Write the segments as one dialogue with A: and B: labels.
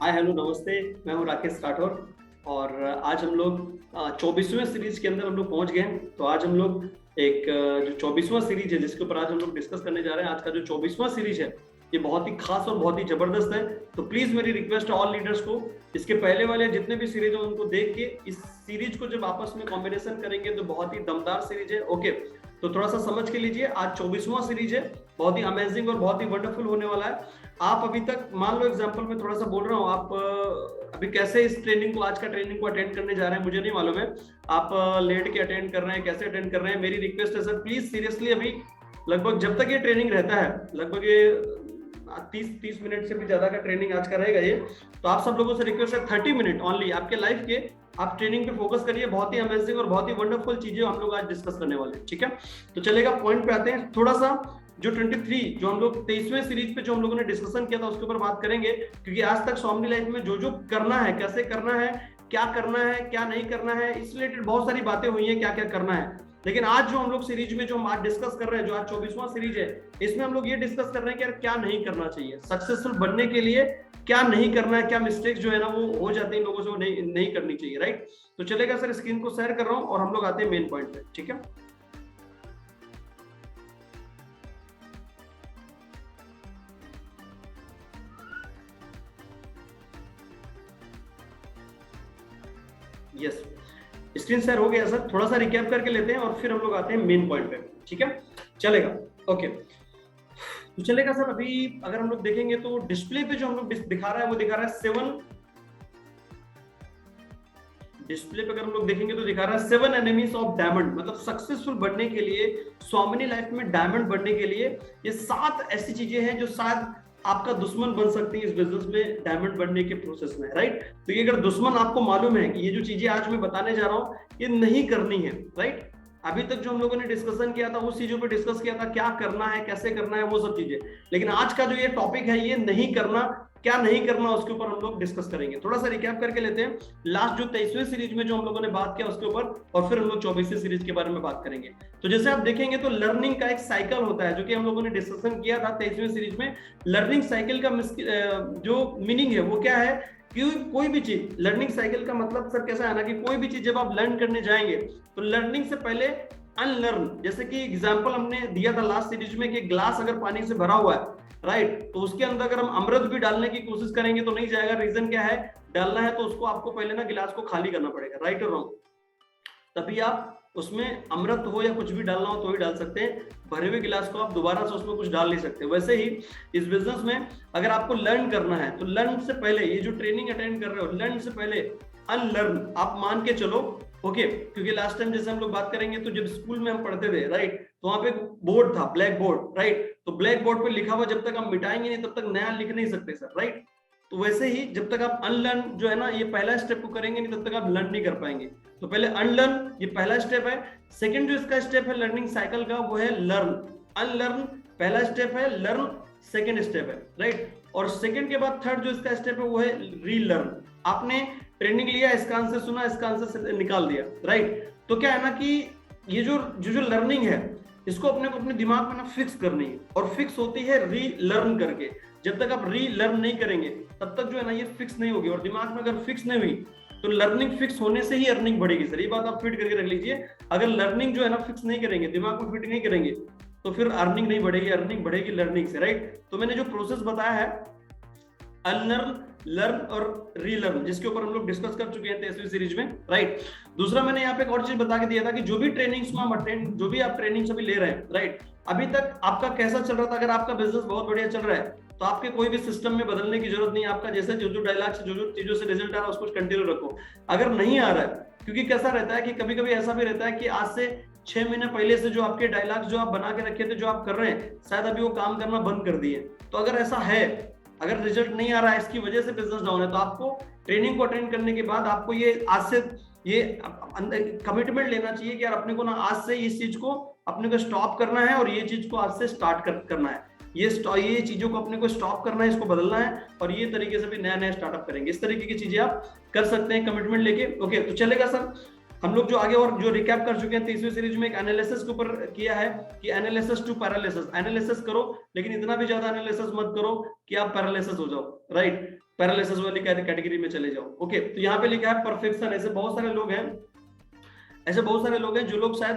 A: Hi hello नमस्ते। मैं हूँ राकेश राठौर और आज हम लोग 24वें सीरीज के अंदर हम लोग पहुंच गए हैं। तो आज हम लोग एक जो 24वां सीरीज है जिसके ऊपर आज हम लोग डिस्कस करने जा रहे हैं। आज का जो 24वां सीरीज है ये बहुत ही खास और बहुत ही जबरदस्त है। तो प्लीज मेरी रिक्वेस्ट है ऑल लीडर्स को, इसके पहले वाले जितने भी सीरीज है उनको देख के इस सीरीज को जब आपस में कॉम्बिनेशन करेंगे तो बहुत ही दमदार सीरीज है। ओके, तो थोड़ा सा समझ के लीजिए, आज 24वां सीरीज है, बहुत ही अमेजिंग और बहुत ही वंडरफुल होने वाला है। आप अभी तक मान लो एग्जांपल में थोड़ा सा बोल रहा हूँ, आप अभी कैसे इस ट्रेनिंग को, आज का ट्रेनिंग को अटेंड करने जा रहे हैं मुझे नहीं मालूम है। आप लेट के अटेंड कर रहे हैं, कैसे अटेंड कर रहे हैं, मेरी रिक्वेस्ट है सर प्लीज सीरियसली अभी लगभग जब तक ये ट्रेनिंग रहता है, लगभग ये 30 मिनट से भी ज्यादा का ट्रेनिंग आज का रहेगा ये। तो आप सब लोगों से रिक्वेस्ट है 30 मिनट ओनली आपके लाइफ के, आप ट्रेनिंग पे फोकस करिए। बहुत ही अमेजिंग और बहुत ही वंडरफुल चीजें हम लोग आज डिस्कस करने वाले हैं, ठीक है। तो चलेगा, पॉइंट पे आते हैं। थोड़ा सा जो 23 जो हम लोग 23वें सीरीज पे जो हम लोगों ने डिस्कशन किया था उसके ऊपर बात करेंगे, क्योंकि आज तक स्वामी लाइफ में जो जो करना है, कैसे करना है, क्या करना है, क्या नहीं करना है, इस रिलेटेड बहुत सारी बातें हुई हैं, क्या क्या करना है। लेकिन आज जो हम लोग सीरीज में जो हम आज डिस्कस कर रहे हैं, जो आज 24वां सीरीज है, इसमें हम लोग ये डिस्कस कर रहे हैं कि यार क्या नहीं करना चाहिए सक्सेसफुल बनने के लिए, क्या नहीं करना है, क्या मिस्टेक्स जो है ना वो हो जाते हैं लोगों से, वो नहीं करनी चाहिए, राइट। तो चलेगा सर, स्क्रीन को शेयर कर रहा हूं और हम लोग आते हैं मेन पॉइंट पे, ठीक है। यस, स्क्रीन शेयर हो गया सर। थोड़ा सा रिकैप करके लेते हैं और फिर हम लोग आते हैं मेन पॉइंट पे, ठीक है। चलेगा, ओके। तो चलेगा सर, अभी अगर हम लोग देखेंगे तो डिस्प्ले पे जो हम लोग दिखा रहा है वो दिखा रहा है 7, डिस्प्ले पे अगर हम लोग देखेंगे तो दिखा रहा है 7 एनिमीज ऑफ डायमंड। मतलब सक्सेसफुल बनने के लिए, स्वामिनी लाइफ में डायमंड बनने के लिए ये 7 ऐसी चीजें हैं जो शायद आपका दुश्मन बन सकती है इस बिजनेस में, डायमंड बनने के प्रोसेस में, राइट। तो ये अगर दुश्मन आपको मालूम है कि ये जो चीजें आज मैं बताने जा रहा हूं ये नहीं करनी है, राइट। अभी तक जो हम लोगों ने डिस्कशन किया था उस चीजों पे डिस्कस किया था, क्या करना है, कैसे करना है, वो सब चीजें। लेकिन आज का जो ये टॉपिक है, ये नहीं करना, क्या नहीं करना, उसके ऊपर हम लोग डिस्कस करेंगे। थोड़ा सा रिकैप करके लेते हैं लास्ट जो 23वें सीरीज में जो हम लोगों ने बात किया उसके ऊपर, और फिर हम लोग 24वीं सीरीज के बारे में बात करेंगे। तो जैसे आप देखेंगे तो लर्निंग का एक साइकिल होता है जो कि हम लोगों ने डिस्कशन किया था 23वें सीरीज में। लर्निंग साइकिल का जो मीनिंग है वो क्या है कि कोई भी चीज, लर्निंग साइकिल का मतलब सर कैसा है ना कि कोई भी चीज जब आप लर्न करने जाएंगे तो लर्निंग से पहले अनलर्न, जैसे कि एग्जांपल हमने दिया था लास्ट सीरीज में कि ग्लास अगर पानी से भरा हुआ है, राइट, तो उसके अंदर अगर हम अमृत भी डालने की कोशिश करेंगे तो नहीं जाएगा। रीजन क्या है, डालना है तो उसको आपको पहले ना गिलास को खाली करना पड़ेगा, राइट और रॉन्ग, तभी आप उसमें अमृत हो या कुछ भी डालना हो तो ही डाल सकते हैं। भरे हुए गिलास को आप दोबारा से उसमें कुछ डाल नहीं सकते। वैसे ही इस बिजनेस में अगर आपको लर्न करना है तो लर्न से पहले, ये जो ट्रेनिंग अटेंड कर रहे हो, लर्न से पहले अनलर्न आप मान के चलो, ओके। क्योंकि लास्ट टाइम जैसे हम लोग बात करेंगे तो जब स्कूल में हम पढ़ते थे, राइट, तो वहां पे बोर्ड था, ब्लैक बोर्ड, राइट, तो ब्लैक बोर्ड पे लिखा हुआ जब तक हम मिटाएंगे नहीं तब तक नया लिख नहीं सकते सर, राइट। तो वैसे ही जब तक आप अनलर्न जो है ना ये पहला स्टेप को करेंगे नहीं तब तक आप लर्न नहीं कर पाएंगे। तो पहले अनलर्न, ये पहला स्टेप है। सेकंड जो इसका स्टेप है लर्निंग साइकिल का वो है लर्न। अनलर्न पहला स्टेप है, लर्न सेकंड स्टेप है, राइट। और सेकंड के बाद थर्ड जो इसका स्टेप है वो है रीलर्न। आपने ट्रेनिंग लिया, इसका आंसर सुना, इसका आंसर निकाल दिया, राइट। तो क्या है ना कि ये जो लर्निंग है इसको अपने को अपने दिमाग में ना फिक्स करनी है, और फिक्स होती है रीलर्न करके। जब तक आप रीलर्न नहीं करेंगे तब तक जो है ना ये फिक्स नहीं होगी, और दिमाग में अगर फिक्स नहीं हुई तो लर्निंग फिक्स होने से ही अर्निंग बढ़ेगी सर, ये बात आप फिट करके रख लीजिए। अगर लर्निंग जो है ना फिक्स नहीं करेंगे, दिमाग में फिट नहीं करेंगे तो फिर अर्निंग नहीं बढ़ेगी, अर्निंग बढ़ेगी लर्निंग से, राइट। तो मैंने जो प्रोसेस बताया है अनलर्न, लर्न और रीलर्न, जिसके ऊपर हम लोग डिस्कस कर चुके हैं 23वीं सीरीज में, राइट। दूसरा मैंने यहाँ पे एक और चीज बता के दिया था कि जो भी ट्रेनिंग्स में हम अटेंड, जो भी आप ट्रेनिंग्स अभी ले रहे हैं, राइट, अभी तक आपका कैसा चल रहा था, अगर आपका बिजनेस बहुत बढ़िया चल रहा है तो आपके कोई भी सिस्टम में बदलने की जरूरत नहीं है। आपका जैसे जो डायलॉग से जो चीजों से रिजल्ट आ रहा है उसको कंटिन्यू रखो। अगर नहीं आ रहा है, क्योंकि कैसा रहता है कि कभी कभी ऐसा भी रहता है कि आज से 6 महीने पहले से जो आपके डायलॉग्स जो आप बना के रखे थे, जो आप कर रहे हैं, शायद अभी वो काम करना बंद कर दिए। तो अगर ऐसा है, अगर रिजल्ट नहीं आ रहा है, इसकी वजह से बिजनेस डाउन है, तो आपको ट्रेनिंग को अटेंड करने के बाद आपको ये आज से ये कमिटमेंट लेना चाहिए कि यार अपने को ना आज से इस चीज को अपने को स्टॉप करना है और ये चीज को आज से स्टार्ट करना है। ये चीजों को अपने को स्टॉप करना है, इसको बदलना है, और ये तरीके से भी नया नया स्टार्टअप करेंगे। इस तरीके की चीजें आप कर सकते हैं कमिटमेंट लेके, ओके। तो चलेगा सर, हम लोग जो आगे और जो रिकैप कर चुके हैं 30वीं सीरीज में, एक एनालिसिस के ऊपर किया है कि एनालिसिस टू पैरालिसिस, एनालिसिस करो लेकिन इतना भी ज्यादा एनालिसिस मत करो कि आप पैरालिसिस हो जाओ, राइट, पैरालिसिस वाली कैटेगरी में चले जाओ। ओके, तो यहाँ पे लिखा है परफेक्शन। ऐसे बहुत सारे लोग हैं जो लोग शायद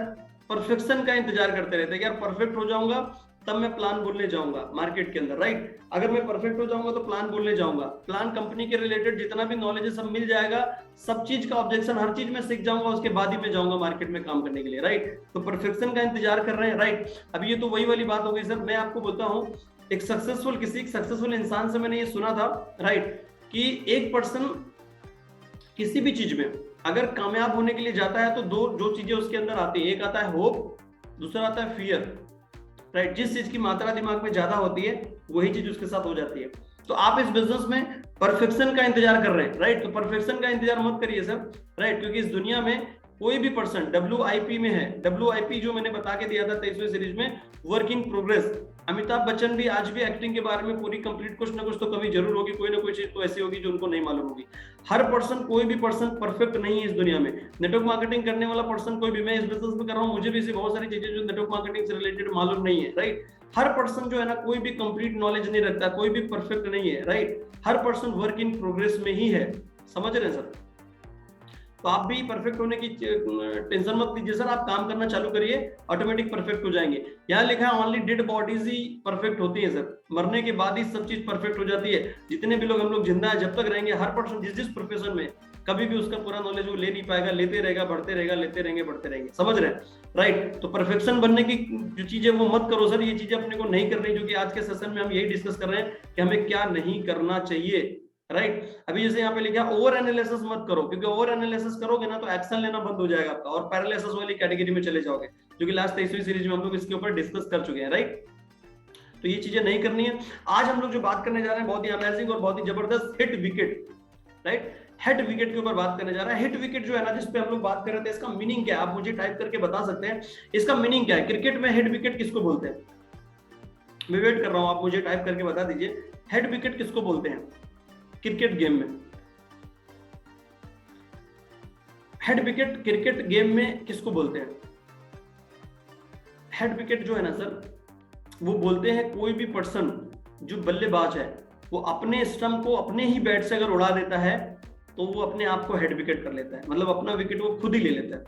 A: परफेक्शन का इंतजार करते रहते हैं, यार परफेक्ट हो जाऊंगा तब मैं प्लान बोलने जाऊंगा मार्केट के अंदर, राइट, अगर मैं परफेक्ट हो जाऊंगा तो प्लान बोलने जाऊंगा, प्लान कंपनी के रिलेटेड जितना भी नॉलेज है सब मिल जाएगा, सब चीज का ऑब्जेक्शन हर चीज में सीख जाऊंगा, उसके बाद ही मैं जाऊंगा मार्केट में काम करने के लिए, राइट। तो परफेक्शन का इंतजार कर रहे हैं, राइट। अब ये तो वही वाली बात हो गई सर। मैं आपको बोलता हूँ एक सक्सेसफुल इंसान से मैंने ये सुना था, राइट, कि एक पर्सन किसी भी चीज में अगर कामयाब होने के लिए जाता है तो जो चीजें उसके अंदर आती है, एक आता है होप, दूसरा आता है फियर, राइट। जिस चीज की मात्रा दिमाग में ज्यादा होती है वही चीज उसके साथ हो जाती है। तो आप इस बिजनेस में परफेक्शन का इंतजार कर रहे हैं, राइट, तो परफेक्शन का इंतजार मत करिए सर, राइट, क्योंकि इस दुनिया में कोई भी पर्सन WIP में है। WIP जो मैंने बता के दिया था 23वीं सीरीज में, work in progress. Amitabh Bachchan भी आज भी एक्टिंग के बारे में पूरी कंप्लीट कुछ ना कुछ तो कमी जरूर होगी, कोई ना कोई चीज तो ऐसी होगी जो उनको नहीं मालूम होगी। हर पर्सन, कोई भी पर्सन परफेक्ट नहीं है इस दुनिया में। नेटवर्क मार्केटिंग करने वाला पर्सन कोई भी, मैं इस बिजनेस में कर रहा हूँ, मुझे भी ऐसी बहुत सारी चीजें जो नेटवर्क मार्केटिंग से रिलेटेड मालूम नहीं है, राइट। हर पर्सन जो है ना, कोई भी कंप्लीट नॉलेज नहीं रखता, कोई भी परफेक्ट नहीं है, right. Her person work in progress में ही है, समझ रहे हैं सर। तो आप भी परफेक्ट होने की टेंशन मत लीजिए सर, आप काम करना चालू करिए, ऑटोमेटिक परफेक्ट हो जाएंगे। यहाँ लिखा है ओनली डेड बॉडीज ही परफेक्ट होती है सर, मरने के बाद ही सब चीज परफेक्ट हो जाती है। जितने भी लोग हम लोग जिंदा है जब तक रहेंगे, हर पर्सन जिस प्रोफेशन में, कभी भी उसका पूरा नॉलेज वो ले नहीं पाएगा, लेते रहेगा, बढ़ते रहेगा, लेते रहेंगे, बढ़ते रहेंगे, समझ रहे हैं, राइट। तो परफेक्शन बनने की जो चीजें वो मत करो सर, ये चीजें अपने को नहीं करनी, जो कि आज के सेशन में हम यही डिस्कस कर रहे हैं कि हमें क्या नहीं करना चाहिए, राइट। अभी जैसे यहाँ पे लिखा ओवर एनालिसिस मत करो, क्योंकि ओवर एनालिसिस करोगे ना तो एक्शन लेना बंद हो जाएगा आपका और पैरालिसिस वाली कैटेगरी में चले जाओगे, जो कि लास्ट 23वीं सीरीज में हम लोग इसके ऊपर डिस्कस कर चुके हैं, राइट। तो ये चीजें नहीं करनी है। आज हम लोग जो बात करने जा रहे हैं बहुत ही अमेजिंग और बहुत ही जबरदस्त hit wicket, right, head wicket के ऊपर बात करने जा रहा है। हिट विकेट जो है ना, जिसपे हम लोग बात कर रहे थे, इसका मीनिंग क्या है आप मुझे टाइप करके बता सकते हैं, इसका मीनिंग क्या है। क्रिकेट में हेड विकेट किसको बोलते हैं, मैं वेट कर रहा हूं, आप मुझे टाइप करके बता दीजिए, हेड विकेट किसको बोलते हैं क्रिकेट गेम में। हेड विकेट क्रिकेट गेम में किसको बोलते हैं। हेड विकेट जो है ना सर, वो बोलते हैं कोई भी पर्सन जो बल्लेबाज है वो अपने स्टंप को अपने ही बैट से अगर उड़ा देता है तो वो अपने आप को हेड विकेट कर लेता है, मतलब अपना विकेट वो खुद ही ले लेता है,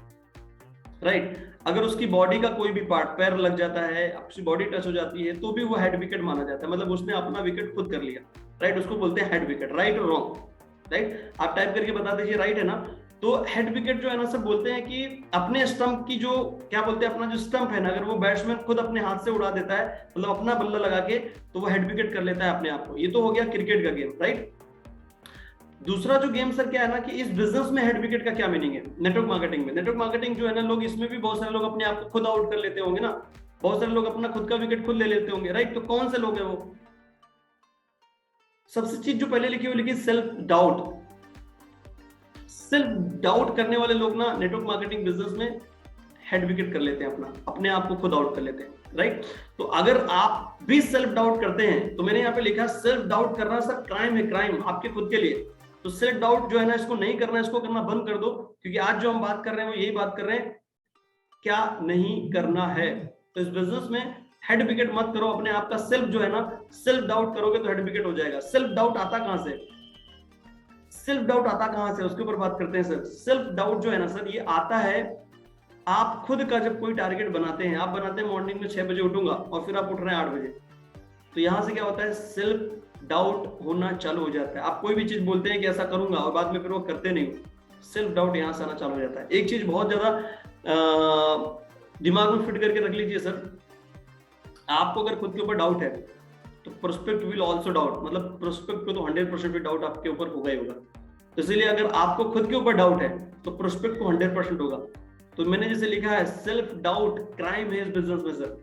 A: राइट। अगर उसकी बॉडी का कोई भी पार्ट, पैर लग जाता है, उसकी बॉडी टच हो जाती है तो भी वो हेड विकेट माना जाता है, मतलब उसने अपना विकेट खुद कर लिया, राइट, उसको बोलते हैं हेड विकेट, राइट और रॉन्ग, राइट, आप टाइप करके बता दीजिए, राइट है ना। तो हेड विकेट जो है ना सर, बोलते हैं कि अपने स्टंप की जो क्या बोलते हैं, अपना जो स्टंप है ना, अगर वो बैट्समैन खुद अपने हाथ से उड़ा देता है, मतलब अपना बल्ला लगा के, तो वो हेड विकेट कर लेता है अपने आप को। ये तो हो गया क्रिकेट का गेम, राइट। दूसरा जो गेम सर क्या है ना, कि इस बिजनेस में हेड विकेट का क्या मीनिंग है नेटवर्क मार्केटिंग में। नेटवर्क मार्केटिंग जो है ना, लोग इसमें भी बहुत सारे लोग अपने आप को खुद आउट कर लेते होंगे ना, बहुत सारे लोग अपना खुद का विकेट खुद ले लेते होंगे, राइट। तो कौन से लोग हैं वो, सबसे चीज जो पहले लिखी वो लिखी सेल्फ डाउट। सेल्फ डाउट करने वाले लोग ना नेटवर्क मार्केटिंग बिजनेस में हेड विकेट कर लेते हैं, अपने आप को खुद आउट कर लेते हैं, राइट। तो अगर आप भी सेल्फ डाउट करते हैं, तो मैंने यहाँ पे लिखा सेल्फ डाउट करना सर क्राइम है, क्राइम आपके खुद के लिए। तो सेल्फ डाउट जो है ना, इसको नहीं करना, इसको करना बंद कर दो, क्योंकि आज जो हम बात कर रहे हैं वो यही बात कर रहे हैं क्या नहीं करना है। तो इस बिजनेस में हेड विकेट मत करो, अपने आप का सेल्फ जो है ना, सेल्फ डाउट करोगे तो हेड विकेट हो जाएगा। सेल्फ डाउट आता कहां से, सेल्फ डाउट आता कहां से, उसके ऊपर बात करते हैं सर। सेल्फ डाउट जो है ना सर, ये आता है आप खुद का जब कोई टारगेट बनाते हैं, आप बनाते हैं मॉर्निंग में 6 बजे उठूंगा और फिर आप उठ रहे हैं 8 बजे, तो यहां से क्या होता है, सेल्फ डाउट होना चालू हो जाता है। आप कोई भी चीज बोलते हैं कि ऐसा करूंगा और बाद में फिर वो करते नहीं, सेल्फ डाउट यहां से आना चालू हो जाता है। एक चीज बहुत ज्यादा दिमाग में फिट करके रख लीजिए सर, आपको अगर खुद के ऊपर डाउट है तो प्रोस्पेक्ट विल आल्सो डाउट, मतलब प्रोस्पेक्ट को तो 100% भी डाउट आपके ऊपर होगा ही होगा। तो इसलिए अगर आपको खुद के ऊपर डाउट है तो प्रोस्पेक्ट को 100% होगा। तो मैंने जैसे लिखा है सेल्फ डाउट क्राइम है इस बिजनेस में सर,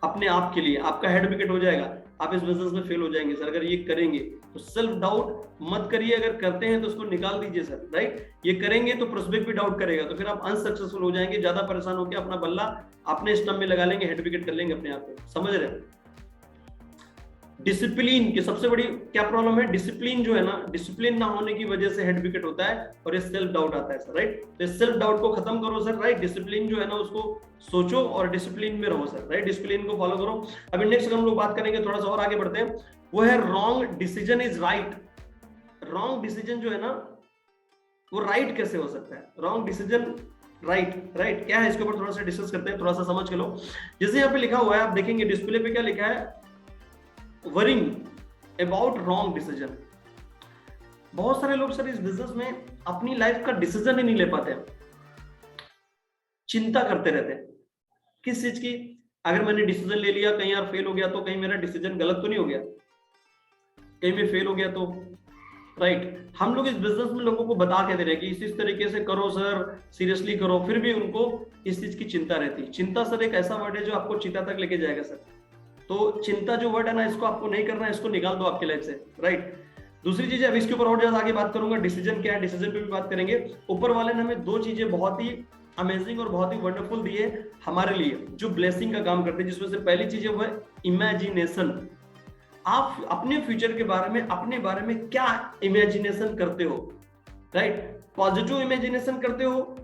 A: अपने आप के लिए आपका हेड विकेट हो जाएगा, आप इस बिजनेस में फेल हो जाएंगे सर अगर ये करेंगे। तो सेल्फ डाउट मत करिए, अगर करते हैं तो उसको निकाल दीजिए सर, राइट। ये करेंगे तो प्रोस्पेक्ट भी डाउट करेगा, तो फिर आप अनसक्सेसफुल हो जाएंगे, ज्यादा परेशान होकर अपना बल्ला अपने स्टंप में लगा लेंगे, हेड विकेट कर लेंगे अपने आप को, समझ रहे हैं। डिसिप्लिन की सबसे बड़ी क्या प्रॉब्लम है, डिसिप्लिन जो है ना, डिसिप्लिन ना होने की वजह से हेड विकेट होता है और ये सेल्फ डाउट आता है सर, राइट। तो सेल्फ डाउट को खत्म करो सर, राइट। डिसिप्लिन जो है ना उसको सोचो और डिसिप्लिन में रहो सर, राइट। डिसिप्लिन को फॉलो करो। अभी नेक्स्ट हम लोग बात करेंगे, थोड़ा सा और आगे बढ़ते हैं, वो है wrong decision is right. Wrong decision जो है ना वो राइट कैसे हो सकता है, रॉन्ग डिसीजन राइट, राइट क्या है, इसके ऊपर थोड़ा सा डिस्कस करते हैं, थोड़ा सा समझ के लो। जैसे यहाँ पे लिखा हुआ है, आप देखेंगे डिस्प्ले पे क्या लिखा है, वरिंग अबाउट रॉन्ग डिसीजन। बहुत सारे लोग सर इस बिजनेस में अपनी लाइफ का डिसीजन ही नहीं ले पाते, चिंता करते रहते हैं किस चीज की, अगर मैंने डिसीजन ले लिया कहीं यार फेल हो गया तो, कहीं मेरा डिसीजन गलत तो नहीं हो गया, कहीं मैं फेल हो गया तो, राइट। हम लोग इस बिजनेस में लोगों को बता के दे रहे हैं कि इस तरीके से करो सर, सीरियसली करो, फिर भी उनको इस चीज की चिंता रहती है। चिंता सर एक ऐसा वर्ड है जो आपको चिंता तक लेके जाएगा सर। तो चिंता जो वर्ड है ना, इसको आपको नहीं करना है, इसको निकाल दो आपकी लाइफ से, राइट। दूसरी चीज है, अभी इसके ऊपर और ज्यादा आगे बात करूंगा, डिसीजन क्या है, डिसीजन पे भी बात करेंगे। ऊपर वाले ने हमें दो चीजें बहुत ही अमेजिंग और बहुत ही वंडरफुल दी है हमारे लिए, जो ब्लेसिंग का काम करते हैं, जिसमें से पहली चीज है वो है इमेजिनेशन। आप अपने फ्यूचर के बारे में, अपने बारे में क्या इमेजिनेशन करते हो, राइट। पॉजिटिव इमेजिनेशन करते हो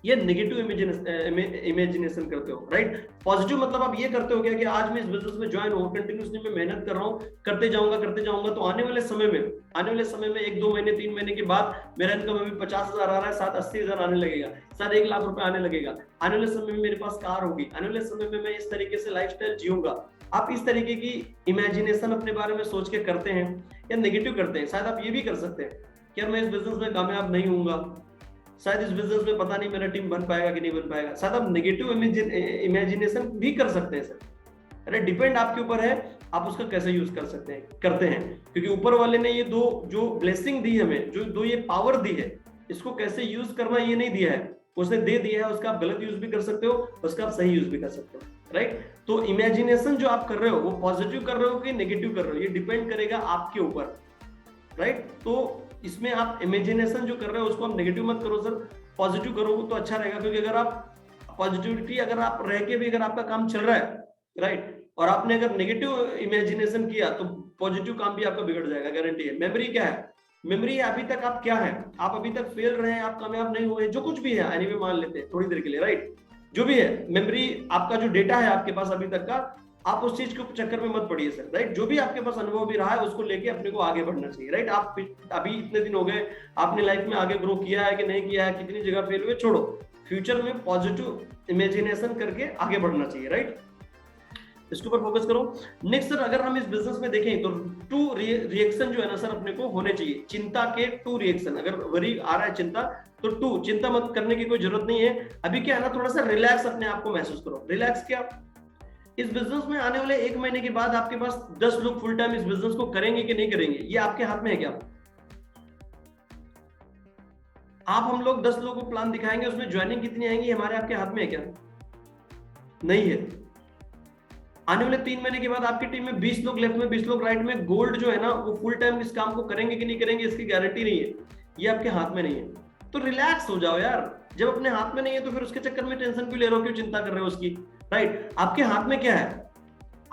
A: या नेगेटिव इमेजिनेशन करते हो, राइट। पॉजिटिव मतलब आप ये करते हो क्या कि आज मैं इस बिजनेस में ज्वाइन हूं, कंटिन्यूसली मैं मेहनत कर रहा हूं, करते जाऊंगा तो आने वाले समय में 1-2 महीने 3 महीने के बाद मेरा इनकम अभी 50,000 आ रहा है, 7-80,000 आने लगेगा, 1 लाख रुपए आने लगेगा, आने वाले समय में मेरे पास कार होगी, आने वाले समय में मैं इस तरीके से लाइफस्टाइल जीऊंगा। आप इस तरीके की इमेजिनेशन अपने बारे में सोच के करते हैं या नेगेटिव करते हैं। शायद आप ये भी कर सकते हैं कि यार मैं इस बिजनेस में कामयाब नहीं हूंगा, शायद इस बिजनेस में पता नहीं मेरा टीम बन पाएगा कि नहीं बन पाएगा। शायद आप नेगेटिव इमेजिनेशन भी कर सकते हैं सर। अरे डिपेंड आपके ऊपर है, आप उसका कैसे यूज कर सकते हैं, करते हैं। क्योंकि ऊपर वाले ने ये दो जो ब्लेसिंग दी हमें, जो दो ये पावर दी है, इसको कैसे यूज करना ये नहीं दिया है, उसने दे दिया है। उसका आप गलत यूज भी कर सकते हो, उसका आप सही यूज भी कर सकते हो, राइट। तो इमेजिनेशन जो आप कर रहे हो वो पॉजिटिव कर रहे हो कि नेगेटिव कर रहे हो, ये डिपेंड करेगा आपके ऊपर, राइट। तो इसमें आप इमेजिनेशन जो कर रहे हो उसको आप नेगेटिव मत करो सर, पॉजिटिव करो तो अच्छा रहेगा। क्योंकि अगर आप पॉजिटिविटी, अगर आप रह के भी अगर आपका काम चल रहा है, राइट, और आपने अगर नेगेटिव इमेजिनेशन किया तो पॉजिटिव काम भी आपका बिगड़ जाएगा, गारंटी है। मेमोरी क्या है, मेमोरी है अभी तक आप क्या है, आप अभी तक फेल रहे हैं, आप कामयाब नहीं हुए, जो कुछ भी है, एनीवे मान लेते हैं थोड़ी देर के लिए, राइट। जो भी है मेमोरी, आपका जो डेटा है आपके पास अभी तक का, आप उस चीज के चक्कर में मत पड़िए सर, राइट। जो भी आपके पास अनुभव भी रहा है उसको लेके अपने को आगे बढ़ना चाहिए, राइट। आप अभी इतने दिन हो गए, आपने लाइफ में आगे ग्रो किया है कि नहीं किया है, कितनी जगह फेल हुए, छोड़ो, फ्यूचर में पॉजिटिव इमेजिनेशन करके आगे बढ़ना चाहिए, राइट। इसके ऊपर फोकस करो। नेक्स्ट सर, अगर हम इस बिजनेस में देखें तो 2 रिएक्शन जो है ना सर अपने को होने चाहिए, चिंता के 2 रिएक्शन। अगर वरी आ रहा है चिंता तो 2, चिंता मत करने की कोई जरूरत नहीं है। अभी क्या है ना, थोड़ा सा रिलैक्स अपने आप को महसूस करो। रिलैक्स क्या, इस बिजनेस में आने वाले 1 महीने के बाद आपके पास 10 लोग फुल टाइम इस बिजनेस को करेंगे कि नहीं करेंगे, ये आपके हाथ में है क्या। आप हम लोग 10 लोगों को प्लान दिखाएंगे, उसमें ज्वाइनिंग कितनी आएंगी हमारे आपके हाथ में है क्या, नहीं है। आने वाले 3 महीने के बाद आपकी टीम में 20 लोग लेफ्ट में 20 लोग राइट में, गोल्ड जो है ना वो फुल टाइम इस काम को करेंगे कि नहीं करेंगे इसकी गारंटी नहीं है, ये आपके हाथ में नहीं है। तो रिलैक्स हो जाओ यार, जब अपने हाथ में नहीं है तो फिर उसके चक्कर में टेंशन क्यों ले रहे हो, क्यों चिंता कर रहे हो उसकी, राइट। आपके हाथ में क्या है,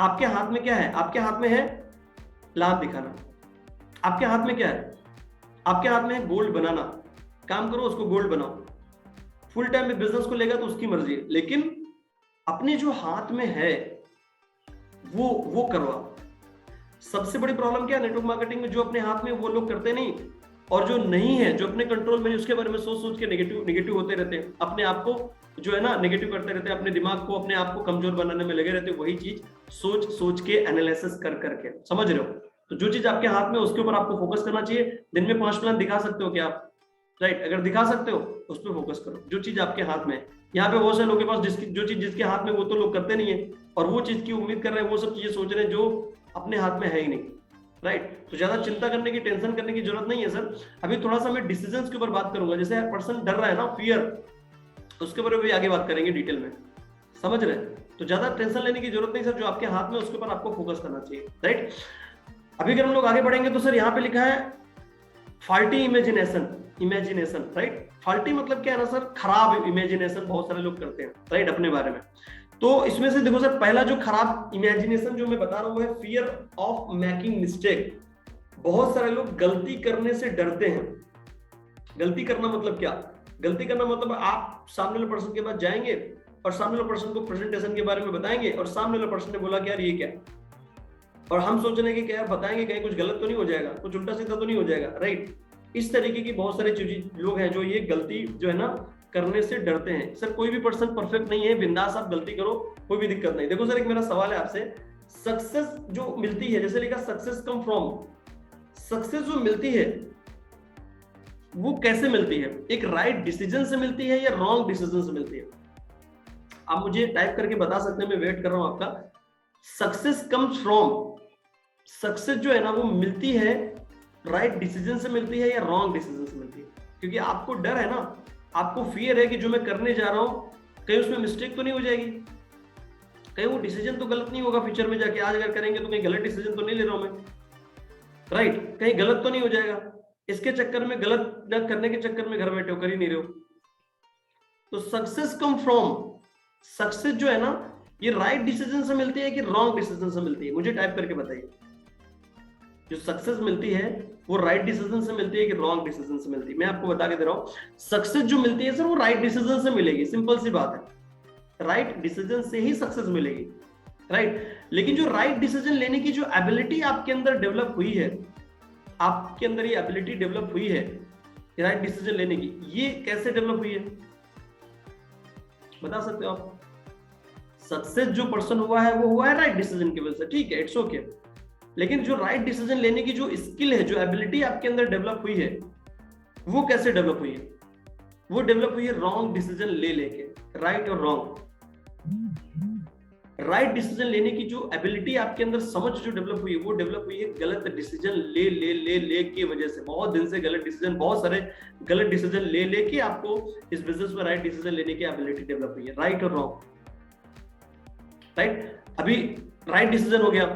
A: आपके हाथ में क्या है, आपके हाथ में है लाभ दिखाना। आपके हाथ में क्या है, आपके हाथ में है गोल्ड बनाना। काम करो, उसको गोल्ड बनाओ। फुल टाइम में बिजनेस को लेगा तो उसकी मर्जी है, लेकिन अपने जो हाथ में है वो करवा। सबसे बड़ी प्रॉब्लम क्या है नेटवर्क मार्केटिंग में, जो अपने हाथ में वो लोग करते नहीं, और जो नहीं है, जो अपने कंट्रोल में, उसके बारे में सोच के नेगेटिव होते रहते हैं, अपने आप को जो है ना नेगेटिव करते रहते हैं, अपने दिमाग को, अपने आप को कमजोर बनाने में लगे रहते हैं। वही चीज सोच के एनालिसिस करके, समझ रहे हो। तो जो चीज आपके हाथ में उसके ऊपर आपको फोकस करना चाहिए। दिन में 5 प्लान दिखा सकते हो क्या आप, राइट। अगर दिखा सकते हो उस पर फोकस करो, जो चीज आपके हाथ में है। यहाँ पे बहुत सारे लोगों के पास जो चीज जिसके हाथ में वो तो लोग करते नहीं है, और वो चीज की उम्मीद कर रहे हैं, वो सब चीजें सोच रहे हैं जो अपने हाथ में है ही नहीं, राइट। तो ज्यादा चिंता करने की, टेंशन करने की जरूरत नहीं है सर। अभी थोड़ा सा मैं डिसीजंस के ऊपर बात करूंगा। जैसे पर्सन डर रहा है ना, फियर, उसके ऊपर भी आगे बात करेंगे डिटेल में, समझ रहे हैं। तो ज्यादा टेंशन लेने की जरूरत नहीं सर, जो आपके हाथ में उसके ऊपर आपको फोकस करना चाहिए, राइट। अभी अगर हम लोग आगे बढ़ेंगे तो सर यहाँ पे लिखा है फाल्टी इमेजिनेशन, राइट। फाल्टी मतलब क्या है ना सर, खराब इमेजिनेशन बहुत सारे लोग करते हैं, राइट, अपने बारे में। तो इसमें से देखो सर, पहला जो खराब इमेजिनेशन जो मैं बता रहा हूं वो है फियर ऑफ मेकिंग मिस्टेक। बहुत सारे लोग गलती करने से डरते हैं। गलती करना मतलब क्या? गलती करना मतलब आप सामने वाले पर्सन के पास जाएंगे और सामने वाले पर्सन को प्रेजेंटेशन के बारे में बताएंगे और सामने वाले पर्सन ने बोला कि यार ये क्या है, और हम सोच रहे हैं कि यार बताएंगे कहीं कुछ गलत तो नहीं हो जाएगा, कुछ उल्टा सीधा तो नहीं हो जाएगा, राइट। इस तरीके की बहुत सारे लोग हैं जो ये गलती जो है ना करने से डरते हैं। सर कोई भी पर्सन परफेक्ट नहीं है, बिंदास आप गलती करो, कोई भी दिक्कत नहीं। देखो सर, एक मेरा सवाल है आपसे, सक्सेस जो मिलती है, जैसे लिखा सक्सेस कम फ्रॉम, सक्सेस जो मिलती है वो कैसे मिलती है? एक राइट डिसीजन से मिलती है या रॉन्ग डिसीजन से मिलती है? आप मुझे टाइप करके बता सकते हैं, मैं वेट कर रहा हूं आपका। सक्सेस कम्स फ्रॉम, सक्सेस जो है ना वो मिलती है राइट डिसीजन से मिलती है या रॉन्ग डिसीजन से मिलती है? क्योंकि आपको डर है ना, आपको फियर है कि जो मैं करने जा रहा हूं कहीं उसमें मिस्टेक तो नहीं हो जाएगी, कहीं वो डिसीजन तो गलत नहीं होगा फ्यूचर में जाके, आज अगर करेंगे तो कहीं गलत डिसीजन तो नहीं ले रहा हूं मैं, राइट, कहीं गलत तो नहीं हो जाएगा, इसके चक्कर में, गलत न करने के चक्कर में घर बैठे हो, कर ही नहीं रहे हो। तो सक्सेस कम फ्रॉम, सक्सेस जो है ना ये राइट डिसीजन से मिलती है कि रॉन्ग डिसीजन से मिलती है? मुझे टाइप करके बताइए। जो सक्सेस मिलती है वो राइट डिसीजन से मिलती है कि रॉन्ग डिसीजन से मिलती है? मैं आपको बता के दे रहा हूं, सक्सेस जो मिलती है सर वो राइट डिसीजन से मिलेगी, सिंपल सी बात है, राइट डिसीजन से ही सक्सेस मिलेगी, राइट। लेकिन जो राइट डिसीजन लेने की जो एबिलिटी आपके अंदर डेवलप हुई है, आपके अंदर ये एबिलिटी डेवलप हुई है राइट डिसीजन लेने की, ये कैसे डेवलप हुई है बता सकते हो आप? सक्सेस जो पर्सन हुआ है वो हुआ है राइट डिसीजन की वजह से, ठीक है, इट्स ओके। लेकिन जो राइट डिसीजन लेने की जो स्किल है, जो एबिलिटी आपके अंदर डेवलप हुई है, वो कैसे डेवलप हुई है? वो डेवलप हुई है रॉन्ग डिसीजन ले लेके, राइट और रॉन्ग। राइट डिसीजन लेने की जो एबिलिटी आपके अंदर, समझ जो डेवलप हुई है, वो डेवलप हुई है गलत डिसीजन ले ले ले ले की वजह से। बहुत दिन से गलत डिसीजन, बहुत सारे गलत डिसीजन ले लेके आपको इस बिजनेस में राइट डिसीजन लेने की एबिलिटी डेवलप हुई है, राइट और रॉन्ग, राइट। अभी राइट डिसीजन हो गया।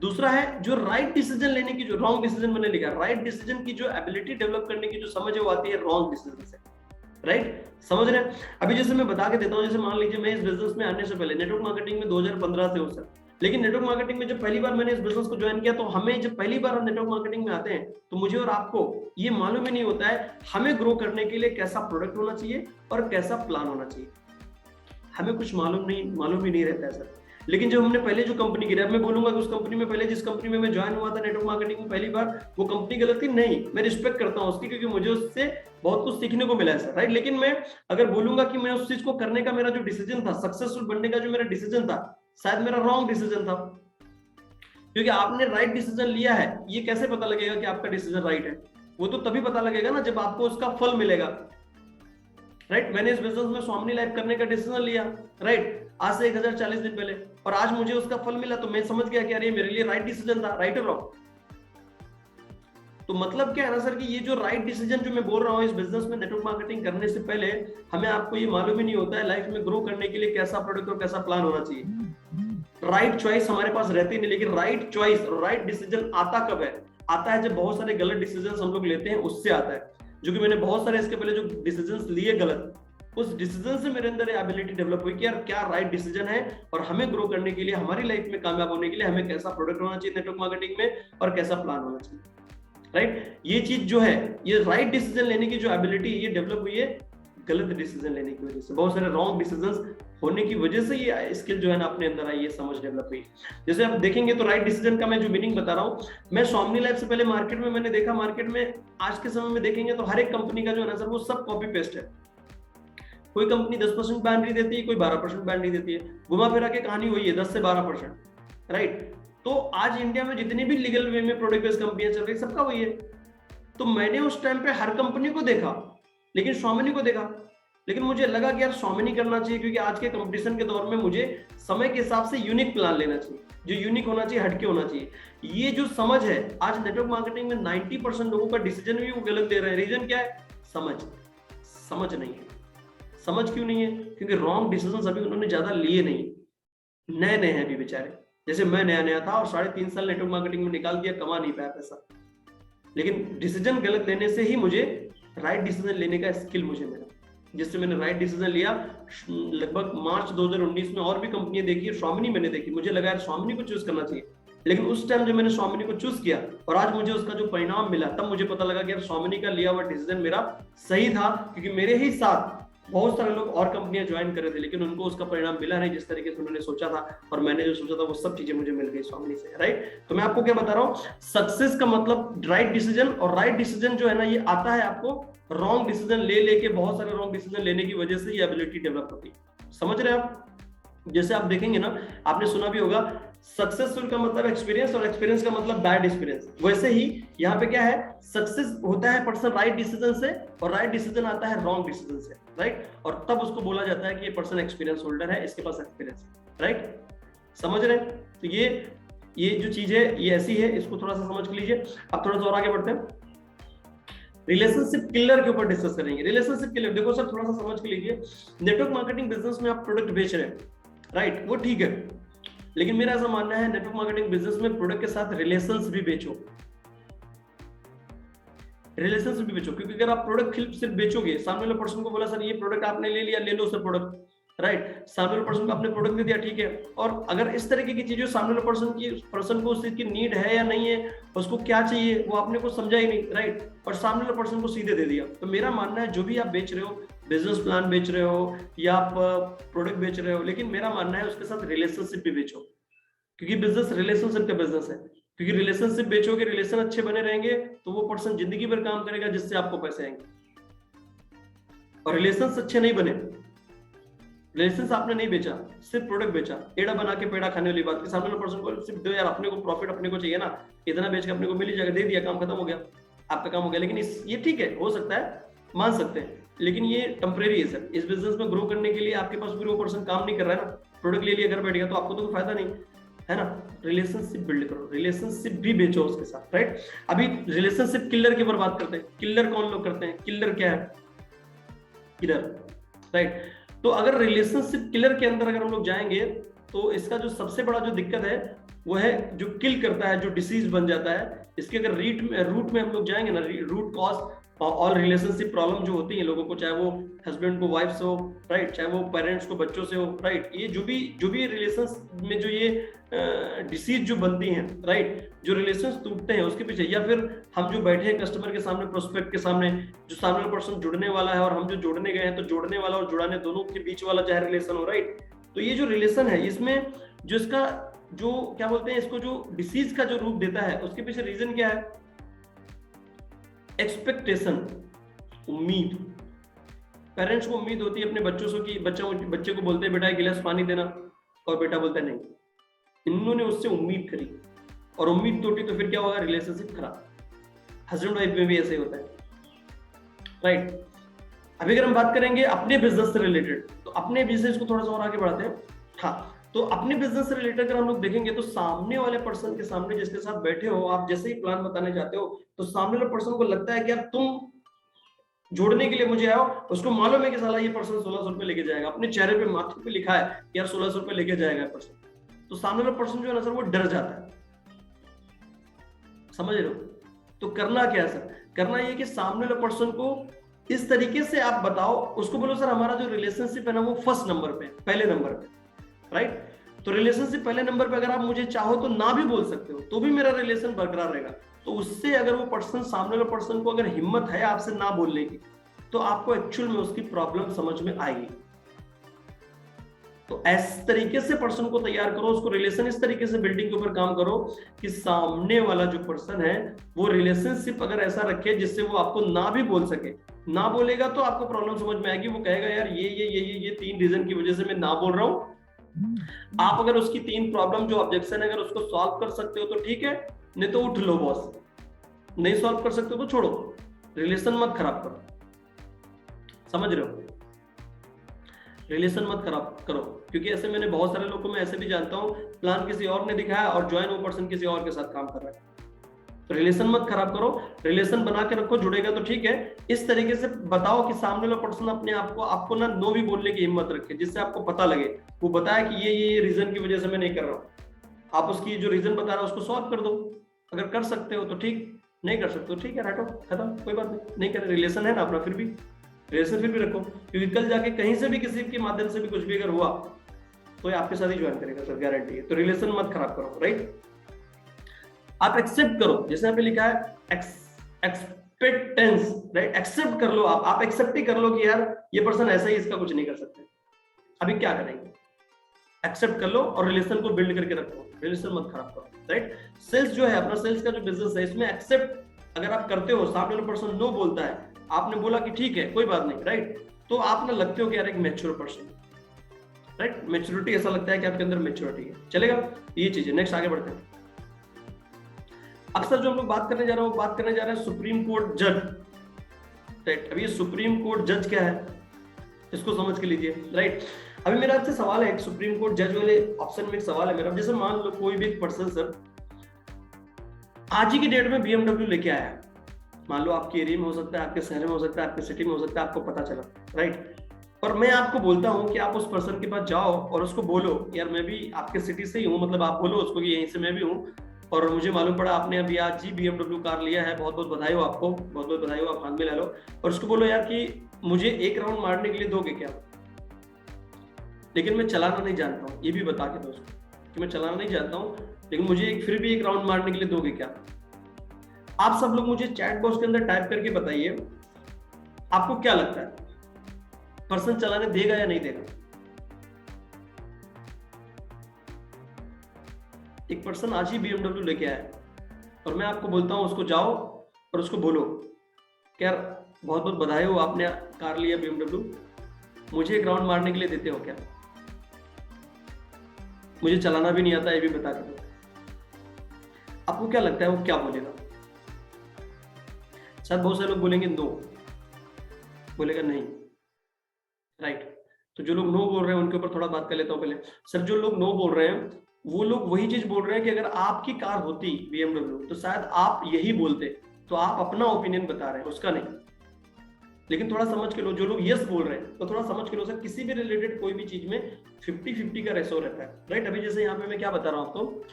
A: दूसरा है जो राइट डिसीजन लेने की, जो रॉन्ग डिसीजन मैंने लिखा, राइट डिसीजन की जो एबिलिटी डेवलप करने की जो समझ है वो आती है रॉन्ग डिसीजन से, राइट, समझ रहे हैं? अभी जैसे मैं बता के देता हूं, जैसे मान लीजिए मैं इस बिजनेस में आने से पहले नेटवर्क मार्केटिंग में 2015 से हूं सर, लेकिन नेटवर्क मार्केटिंग में जब पहली बार मैंने इस बिजनेस को ज्वाइन किया, तो हमें जब पहली बार हम नेटवर्क मार्केटिंग में आते हैं तो मुझे और आपको ये मालूम ही नहीं होता है हमें ग्रो करने के लिए कैसा प्रोडक्ट होना चाहिए और कैसा प्लान होना चाहिए, हमें कुछ मालूम ही नहीं रहता है सर। लेकिन जब हमने पहले जो कंपनी की, मैं बोलूंगा कि उस कंपनी में, पहले जिस कंपनी में मैं ज्वाइन हुआ था नेटवर्क मार्केटिंग में पहली बार, वो कंपनी गलत थी नहीं, मैं रिस्पेक्ट करता हूं उसकी, क्योंकि मुझे उससे बहुत कुछ सीखने को मिला है सर, राइट। लेकिन मैं अगर बोलूंगा कि मैं उस चीज को करने का मेरा जो डिसीजन था, सक्सेसफुल बनने का जो मेरा डिसीजन था, शायद मेरा रॉन्ग डिसीजन था, क्योंकि आपने राइट डिसीजन लिया है। ये कैसे पता लगेगा कि आपका डिसीजन राइट है? वो तो तभी पता लगेगा ना जब आपको उसका फल मिलेगा, राइट। मैंने इस बिजनेस में स्वामिनी लाइफ करने का डिसीजन लिया, राइट, आज से 1040 दिन पहले, और आज मुझे उसका फल मिला, तो मैं समझ गया कि यार ये मेरे लिए राइट डिसीजन था, राइट और रॉन्ग। तो मतलब क्या है ना सर कि ये जो राइट डिसीजन जो मैं बोल रहा हूँ, इस बिजनेस में नेटवर्क मार्केटिंग करने से पहले हमें, आपको ये मालूम ही नहीं होता है लाइफ में ग्रो करने के लिए कैसा प्रोडक्ट और कैसा प्लान होना चाहिए। राइट चॉइस हमारे पास रहती नहीं, लेकिन राइट चॉइस और राइट डिसीजन आता कब है? आता है जब बहुत सारे गलत डिसीजन हम लोग लेते हैं, उससे आता है। जो कि मैंने बहुत सारे इसके पहले जो डिसीजन लिए गलत, उस डिसीजन से मेरे अंदर एबिलिटी डेवलप हुई कि यार क्या राइट डिसीजन है, और हमें ग्रो करने के लिए, हमारी लाइफ में कामयाब होने के लिए हमें कैसा प्रोडक्ट होना चाहिए नेटवर्क मार्केटिंग में और कैसा प्लान होना चाहिए, राइट। ये चीज जो है, ये राइट डिसीजन लेने की जो एबिलिटी ये डेवलप हुई है गलत डिसीजन लेने की वजह से, बहुत सारे रॉन्ग डिसीजंस होने की वजह से ये स्किल जो है ना अपने अंदर आई, ये समझ डेवलप हुई। जैसे आप देखेंगे तो राइट डिसीजन का मैं जो मीनिंग बता रहा हूँ, मैं स्वामिनी लाइफ से पहले मार्केट में मैंने देखा, मार्केट में आज के समय में देखेंगे तो हर एक कंपनी का जो है ना सर वो सब कॉपी पेस्ट है। कोई कंपनी 10% बैटरी देती है, कोई 12% बैटरी देती है, घुमा फिरा के कहानी वही है 10 से 12%, राइट। तो आज इंडिया में जितनी भी लीगल वे में प्रोडक्ट बेस्ड कंपनियां चल रही सबका वही है। तो मैंने उस टाइम पे हर कंपनी को देखा, लेकिन स्वामिनी को देखा, लेकिन मुझे लगा कि यार स्वामिनी करना चाहिए, क्योंकि आज के कंपटीशन के दौर में मुझे समय के हिसाब से यूनिक प्लान लेना चाहिए, जो यूनिक होना चाहिए, हटके होना चाहिए। ये जो समझ है, आज नेटवर्क मार्केटिंग में 90% लोगों का डिसीजन भी वो गलत दे रहे हैं। रीजन क्या है? समझ नहीं है। समझ क्यों नहीं है? क्योंकि रॉन्ग डिसीजन अभी उन्होंने ज्यादा लिए नहीं, नए हैं अभी बेचारे। जैसे मैं नया था और 3.5 साल नेटवर्क मार्केटिंग में निकाल दिया, कमा नहीं पाया पैसा, लेकिन डिसीजन गलत लेने से ही मुझे राइट डिसीजन लेने का स्किल मुझे मिला। जिससे मैंने राइट डिसीजन लिया। लगभग मार्च 2019 में और भी कंपनियां देखी, स्वामिनी मैंने देखी, मुझे लगा यार स्वामिनी को चूज करना चाहिए, लेकिन उस टाइम जब मैंने स्वामिनी को चूज किया और आज मुझे उसका जो परिणाम मिला, तब मुझे पता लगा कि यार स्वामिनी का लिया हुआ डिसीजन मेरा सही था, क्योंकि मेरे ही साथ बहुत सारे लोग और कंपनियां ज्वाइन कर रहे थे, लेकिन उनको उसका परिणाम मिला नहीं जिस तरीके से उन्होंने सोचा था, और मैंने जो सोचा था वो सब चीजें मुझे मिल गई स्वामिनी से, राइट। तो मैं आपको क्या बता रहा हूँ, सक्सेस का मतलब राइट डिसीजन, और राइट डिसीजन जो है ना, ये आता है आपको रॉन्ग डिसीजन ले लेके, बहुत सारे रॉन्ग डिसीजन लेने की वजह से ये एबिलिटी डेवलप होती है। समझ रहे हैं आप? जैसे आप देखेंगे ना, आपने सुना भी होगा, सक्सेसफुल का मतलब एक्सपीरियंस और एक्सपीरियंस का मतलब बैड एक्सपीरियंस। वैसे ही यहाँ पे क्या है, सक्सेस होता है पर्सन राइट डिसीजन से, और राइट डिसीजन आता है रॉन्ग डिसीजन से, राइट। और तब उसको बोला जाता है कि ये पर्सन एक्सपीरियंस होल्डर है, इसके पास एक्सपीरियंस, राइट। समझ रहे हैं? तो ये जो चीज है ये ऐसी है, इसको थोड़ा सा समझ लीजिए। अब थोड़ा सा और आगे बढ़ते हैं, रिलेशनशिप किलर के ऊपर डिस्कस करेंगे। रिलेशनशिप किलर, देखो सर थोड़ा सा समझ के लीजिए, नेटवर्क मार्केटिंग बिजनेस में आप प्रोडक्ट बेच रहे हैं, राइट, वो ठीक है, लेकिन मेरा ऐसा मानना है नेटवर्क मार्केटिंग बिजनेस में प्रोडक्ट के साथ रिलेशंस भी बेचो, रिलेशंस भी बेचो। क्योंकि अगर आप प्रोडक्ट सिर्फ बेचोगे, सामने वाले पर्सन को बोला सर ये प्रोडक्ट आपने ले लिया, ले लो सर प्रोडक्ट, राइट, सामने वाले पर्सन को आपने प्रोडक्ट दे दिया, ठीक है, और अगर इस तरीके की चीजें सामने वाले पर्सन को उस चीज की नीड है या नहीं है, उसको क्या चाहिए वो आपने को समझा ही नहीं, राइट, और सामने वाले पर्सन को सीधे दे दिया। तो मेरा मानना है जो भी आप बेच रहे हो, बिजनेस प्लान बेच रहे हो या आप प्रोडक्ट बेच रहे हो, लेकिन मेरा मानना है उसके साथ रिलेशनशिप भी बेचो, क्योंकि बिजनेस रिलेशनशिप का बिजनेस है। क्योंकि रिलेशनशिप बेचोगे, रिलेशन अच्छे बने रहेंगे, तो वो पर्सन जिंदगी भर काम करेगा जिससे आपको पैसे आएंगे। और रिलेशंस अच्छे नहीं बने, रिलेशंस आपने नहीं बेचा, सिर्फ प्रोडक्ट बेचा, एड़ा बना के पेड़ा खाने वाली बात, सामने वाले पर्सन को सिर्फ दो यार, अपने को प्रॉफिट अपने को चाहिए ना, इतना बेच के अपने को मिल ही जाएगा, दे दिया, काम खत्म हो गया, आपका काम हो गया। लेकिन ये ठीक है, हो सकता है, मान सकते हैं, लेकिन ये टेम्परेरी है सर। इस बिजनेस में ग्रो करने के लिए आपके पास फिर वो पर्सन काम नहीं कर रहा है ना, प्रोडक्ट ले लिया, घर बैठ गया, तो आपको तो कोई फायदा नहीं है ना। रिलेशनशिप बिल्ड करो, रिलेशनशिप भी बेचो उसके साथ, राइट। अभी रिलेशनशिप किलर के ऊपर बात करते हैं। किलर कौन लोग करते हैं? किलर क्या है? Killer, right. तो अगर रिलेशनशिप किलर के अंदर अगर हम लोग जाएंगे, तो इसका जो सबसे बड़ा जो दिक्कत है वो है जो किल करता है, जो डिसीज बन जाता है। इसके अगर रूट में हम लोग जाएंगे ना, root cause all relationship problem जो होती है लोगों को, चाहे वो हस्बैंड को वाइफ से हो, राइट, चाहे वो पेरेंट्स को बच्चों से हो, राइट, ये जो भी रिलेशंस में जो ये डिसीज जो बनती हैं, राइट, जो रिलेशंस टूटते हैं उसके पीछे, या फिर हम जो बैठे हैं कस्टमर के सामने, प्रोस्पेक्ट के सामने, जो सामने वाला पर्सन जुड़ने वाला है और हम जो जोड़ने गए हैं, तो जोड़ने वाला और जुड़ाने दोनों के बीच वाला चाहे रिलेशन हो, राइट। तो ये जो रिलेशन है, इसमें जो इसका जो क्या बोलते हैं, इसको जो डिसीज का जो रूप देता है, उसके पीछे रीजन क्या है? एक्सपेक्टेशन, उम्मीद। पेरेंट्स को उम्मीद होती है अपने बच्चों से कि बच्चे को बोलते हैं बेटा एक गिलास पानी देना, और बेटा बोलता है नहीं। इन्होंने उससे उम्मीद करी और उम्मीद टूटी, तो फिर क्या होगा? रिलेशनशिप खराब। हस्बैंड वाइफ में भी ऐसे ही होता है, राइट। अभी अगर हम बात करेंगे अपने बिजनेस से रिलेटेड, तो अपने बिजनेस को थोड़ा सा और आगे बढ़ाते हैं। हाँ, तो अपने बिजनेस से रिलेटेड अगर हम लोग देखेंगे, तो सामने वाले पर्सन के सामने जिसके साथ बैठे हो आप, जैसे ही प्लान बताने जाते हो, तो सामने वाले पर्सन को लगता है कि यार तुम जोड़ने के लिए मुझे आओ, उसको मालूम है कि साला ये पर्सन 1600 रुपए लेके जाएगा, अपने चेहरे पे माथे पे लिखा है यार 1600 रुपए लेके जाएगा पर्सन, तो सामने वाला पर्सन जो है ना सर, वो डर जाता है। समझ रहे हो? तो करना क्या है सर? करना ये कि सामने वाले पर्सन को इस तरीके से आप बताओ, उसको बोलो सर हमारा जो रिलेशनशिप है ना, वो फर्स्ट नंबर पे, पहले नंबर पे, राइट। तो रिलेशनशिप पहले नंबर पे, अगर आप मुझे चाहो तो ना भी बोल सकते हो, तो भी मेरा रिलेशन बरकरार रहेगा। तो उससे अगर वो पर्सन, सामने वाले पर्सन को अगर हिम्मत है आपसे ना बोलने की, तो आपको एक्चुअल में उसकी प्रॉब्लम समझ में आएगी। तो इस तरीके से पर्सन को तैयार करो, उसको रिलेशन इस तरीके से बिल्डिंग के ऊपर काम करो कि सामने वाला जो पर्सन है वो रिलेशनशिप अगर ऐसा रखे जिससे वो आपको ना भी बोल सके। ना बोलेगा तो आपको प्रॉब्लम समझ में आएगी, वो कहेगा यार ये 3 रीजन की वजह से मैं ना बोल रहा हूं। आप अगर उसकी 3 प्रॉब्लम जो ऑब्जेक्शन है अगर उसको सॉल्व कर सकते हो तो ठीक है, नहीं तो उठ लो बॉस। नहीं सॉल्व कर सकते हो तो छोड़ो, रिलेशन मत खराब करो। समझ रहे हो? रिलेशन मत खराब करो, क्योंकि ऐसे मैंने बहुत सारे लोगों को मैं ऐसे भी जानता हूं, प्लान किसी और ने दिखाया और ज्वाइन वो पर्सन किसी और के साथ काम कर रहा है। तो रिलेशन मत खराब करो, रिलेशन बना के रखो, जुड़ेगा तो ठीक है। इस तरीके से बताओ कि सामने वाला पर्सन अपने आपको ना नो भी बोलने की हिम्मत रखे, जिससे आपको पता लगे, वो बताया कि ये रीजन की वजह से मैं नहीं कर रहा हूँ। आप उसकी जो रीजन बता रहा है उसको सॉल्व कर दो। अगर कर सकते हो तो ठीक, नहीं कर सकते हो ठीक है, हटो, खत्म, कोई बात नहीं कर, रिलेशन है ना अपना फिर भी, रिलेशन फिर भी रखो, क्योंकि कल जाके कहीं से भी किसी के माध्यम से भी कुछ भी अगर हुआ तो ये आपके साथ ही ज्वाइन करेगा सर, गारंटी है। तो रिलेशन मत खराब करो, राइट। आप एक्सेप्ट करो, जैसे यहाँ पे लिखा है एक्सपेक्टेंस, राइट, एक्सेप्ट कर लो, आप एक्सेप्ट ही कर लो कि यार ये पर्सन ऐसा ही, इसका कुछ नहीं कर सकते। अभी क्या करेंगे, एक्सेप्ट कर लो और रिलेशन को बिल्ड करके रखो, रिलेशन मत खराब करो, राइट। सेल्स जो है, अपना सेल्स का जो बिजनेस है, इसमें एक्सेप्ट अगर आप करते हो, सामने वाला पर्सन नो बोलता है, आपने बोला कि ठीक है कोई बात नहीं, राइट, तो आप ना लगते हो कि यार एक मैच्योर पर्सन, राइट। मैच्योरिटी, ऐसा लगता है कि आपके अंदर मैच्योरिटी है, चलेगा, ये चीज है। नेक्स्ट आगे बढ़ते हैं। अक्सर जो हम लोग बात करने जा रहे हैं, वो बात करने जा रहे हैं सुप्रीम कोर्ट जज, राइट। अभी ये सुप्रीम कोर्ट जज क्या है, इसको समझ के लीजिए, राइट। अभी मेरा आपसे सवाल है, एक सुप्रीम कोर्ट जज वाले ऑप्शन में एक सवाल है मेरा। जैसे मान लो कोई भी एक पर्सन सर आज ही की डेट में BMW लेके आया, मान लो आपके एरिया में हो सकता है, आपके शहर में हो सकता है, आपके सिटी में हो सकता है, आपको पता चला, राइट। और मैं आपको बोलता हूं कि आप उस पर्सन के पास जाओ और उसको बोलो यार मैं भी आपके सिटी से ही हूँ, मतलब आप बोलो उसको कि यहीं से मैं भी हूँ, और मुझे मालूम पड़ा आपने अभी आज ही BMW कार लिया है, बहुत बहुत बधाई हो आपको, बहुत बहुत बधाई हो, आप हाथ में ले लो। और उसको बोलो यार कि मुझे एक राउंड मारने के लिए दोगे क्या, लेकिन मैं चलाना नहीं जानता हूँ, ये भी बता के दो उसको कि मैं चलाना नहीं जानता हूँ, लेकिन मुझे फिर भी एक राउंड मारने के लिए दोगे क्या। आप सब लोग मुझे चैट बॉक्स के अंदर टाइप करके बताइए, आपको क्या लगता है पर्सन चलाने देगा या नहीं देगा। एक पर्सन आज ही BMW लेके आया और मैं आपको बोलता हूं उसको जाओ और उसको बोलो कि यार बहुत बहुत बधाई हो, आपने कार लिया BMW, मुझे एक राउंड मारने के लिए देते हो क्या, मुझे चलाना भी नहीं आता, ये भी बता के दो। आपको क्या लगता है वो क्या बोलेगा। शायद बहुत सारे लोग बोलेंगे नो, बोलेगा नहीं, राइट। तो जो लोग नो बोल रहे हैं उनके ऊपर थोड़ा बात कर लेता हूं पहले। सर जो लोग नो बोल रहे हैं वो लोग वही चीज बोल रहे हैं कि अगर आपकी कार होती BMW तो शायद आप यही बोलते, तो आप अपना ओपिनियन बता रहे हैं, उसका नहीं। लेकिन थोड़ा समझ के लो, जो लोग यस बोल रहे हैं तो थोड़ा समझ के लो सर, किसी भी रिलेटेड कोई भी चीज में 50-50 का रेशो रहता है, राइट। अभी जैसे यहाँ पे मैं क्या बता रहा हूं आपको,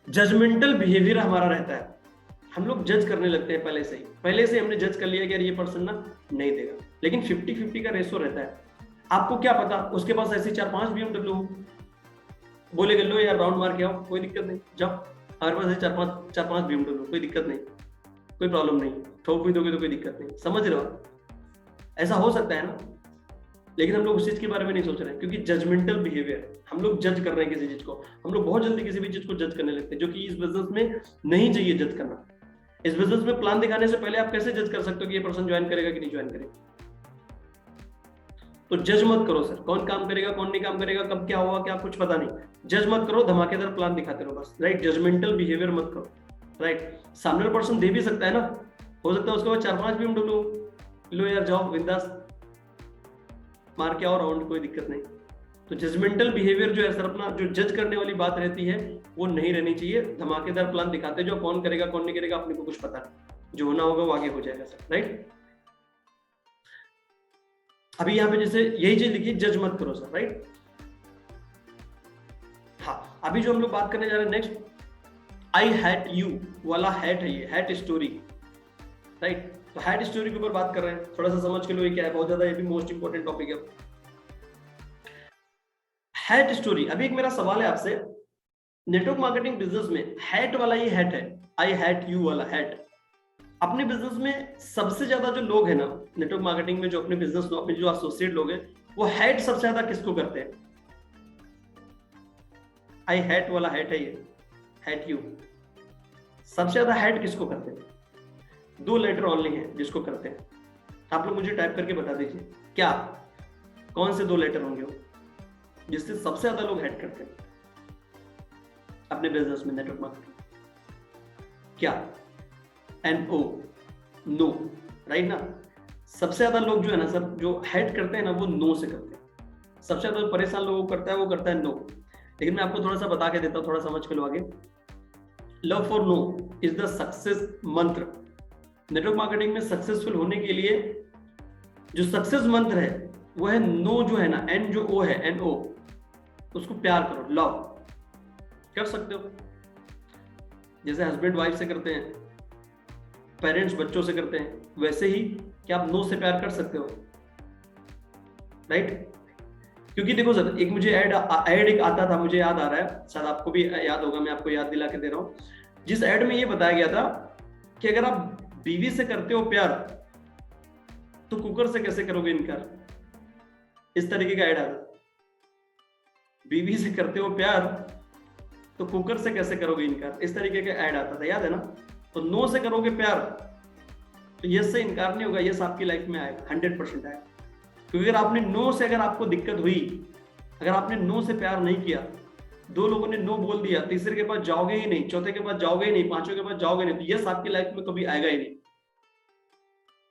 A: जजमेंटल बिहेवियर हमारा रहता है, हम लोग जज करने लगते हैं पहले से हमने जज कर लिया कि यार ये पर्सन ना नहीं देगा, लेकिन 50-50 का रेशो रहता है। आपको क्या पता उसके पास ऐसी 4-5 BMW हो, बोलेगा लो यार राउंड मार के आओ, कोई दिक्कत नहीं, जाओ, हमारे पास 4-5 BMW, कोई दिक्कत नहीं, कोई प्रॉब्लम नहीं, ठोक भी दोगे तो कोई दिक्कत नहीं, समझ रहे हो, ऐसा हो सकता है ना। लेकिन हम लोग उस चीज के बारे में नहीं सोच रहे हैं, क्योंकि जजमेंटल बिहेवियर, हम लोग जज कर रहे हैं किसी चीज को, हम लोग बहुत जल्दी किसी भी चीज को जज करने लगते हैं, जो कि इस बिजनेस में नहीं चाहिए जज करना। इस बिजनेस में प्लान दिखाने से पहले आप कैसे जज कर सकते हो कि ये पर्सन ज्वाइन करेगा कि नहीं ज्वाइन करेगा। तो जज मत करो सर, कौन काम करेगा कौन नहीं काम करेगा, कब क्या हुआ क्या कुछ पता नहीं, जज मत करो, धमाकेदार प्लान दिखाते रहो बस, राइट। जजमेंटल बिहेवियर मत करो, राइट। सामने वाला पर्सन दे भी सकता है ना, हो सकता है उसके बाद 4-5 BMW लो यार, जाओ बिंदास मार के आओ राउंड, कोई दिक्कत नहीं। तो जजमेंटल बिहेवियर जो है सर, अपना जो जज करने वाली बात रहती है वो नहीं रहनी चाहिए। धमाकेदार प्लान दिखाते जो कौन करेगा कौन नहीं करेगा अपने को कुछ पता नहीं, जो होना होगा वो आगे हो जाएगा सर, राइट। अभी यहाँ पे जैसे यही चीज लिखी, जज मत करो सर, राइट। हाँ, अभी जो हम लोग बात करने जा रहे हैं नेक्स्ट, आई हैट यू वाला हैट है, ये हैट स्टोरी, राइट। तो हैट स्टोरी के ऊपर बात कर रहे हैं, थोड़ा सा समझ के लो ये क्या है, बहुत ज्यादा ये भी मोस्ट इंपोर्टेंट टॉपिक है। हैट स्टोरी, अभी एक मेरा सवाल है आपसे, नेटवर्क मार्केटिंग बिजनेस में हैट वाला ये हैट है, आई हैट यू वाला हैट, अपने बिजनेस में सबसे ज्यादा जो लोग हैं ना नेटवर्क मार्केटिंग में, जो अपने बिजनेस में अपने जो एसोसिएट लोग हैं, वो हैट सबसे ज्यादा किसको करते हैं। आई हैट वाला हैट है ये, हैट यू, सबसे ज्यादा हैट किसको करते हैं। 2 लेटर ओनली है जिसको करते हैं, आप लोग मुझे टाइप करके बता दीजिए क्या कौन से 2 लेटर होंगे वो जिससे सबसे ज्यादा लोग हैट करते हैं अपने बिजनेस में नेटवर्क मार्केटिंग। क्या, NO, नो, राइट ना। सबसे ज्यादा लोग जो है ना सर, जो हैट करते हैं ना वो नो से करते हैं। सबसे ज्यादा परेशान लोगों को करता है वो करता है नो। लेकिन मैं आपको थोड़ा सा बता के देता हूँ, थोड़ा समझ के लो आगे। Love for no is the success mantra. Network marketing में सक्सेसफुल होने के लिए जो सक्सेस मंत्र है वो है नो, जो है ना, N जो O है, NO, उसको प्यार करो, लव कर सकते हो। जैसे हस्बैंड वाइफ से करते हैं, पेरेंट्स बच्चों से करते हैं, वैसे ही क्या आप नो से प्यार कर सकते हो? राइट? क्योंकि देखो सर, एक मुझे ऐड एक आता था, मुझे याद आ रहा है, शायद आपको भी याद होगा, मैं आपको याद दिला के दे रहा हूँ। जिस ऐड में ये बताया गया था कि अगर आप बीवी से करते हो प्यार तो कुकर से कैसे करोगे इनकार। इस तरीके का ऐड आता, बीवी से करते हो प्यार तो कुकर से कैसे करोगे इनकार, इस तरीके का ऐड आता था, याद है ना? तो नो से करोगे प्यार तो यस से इनकार नहीं होगा, यस आपकी लाइफ में आएगा, 100% आएगा। क्योंकि अगर आपने नो से, अगर आपको दिक्कत हुई, अगर आपने नो से प्यार नहीं किया, 2 लोगों ने नो बोल दिया, तीसरे के पास जाओगे ही नहीं, चौथे के पास जाओगे ही नहीं, पांचवें के पास जाओगे नहीं, तो यस आपकी लाइफ में कभी आएगा ही नहीं।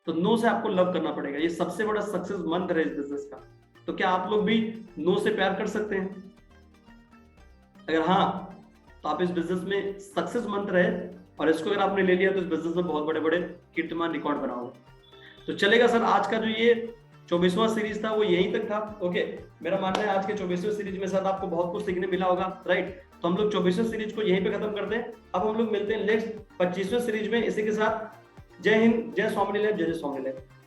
A: तो नो से आपको लव करना पड़ेगा, ये सबसे बड़ा सक्सेस मंत्र है इस बिजनेस का। तो क्या आप लोग भी नो से प्यार कर सकते हैं? अगर हाँ, तो आप इस बिजनेस में सक्सेस मंत्र है, और इसको अगर आपने ले लिया तो इस बिजनेस में बहुत बड़े बड़े कीर्तिमान रिकॉर्ड बनाओगे। तो चलेगा सर, आज का जो ये 24वां सीरीज था वो यहीं तक था। ओके, मेरा मानना है आज के 24वें सीरीज में शायद आपको बहुत कुछ सीखने मिला होगा, राइट? तो हम लोग 24वें सीरीज को यहीं पे खत्म करते हैं। अब हम लोग मिलते हैं नेक्स्ट 25वें सीरीज में। इसी के साथ जय हिंद, जय स्वामिनारायण, जय जय स्वामिनारायण।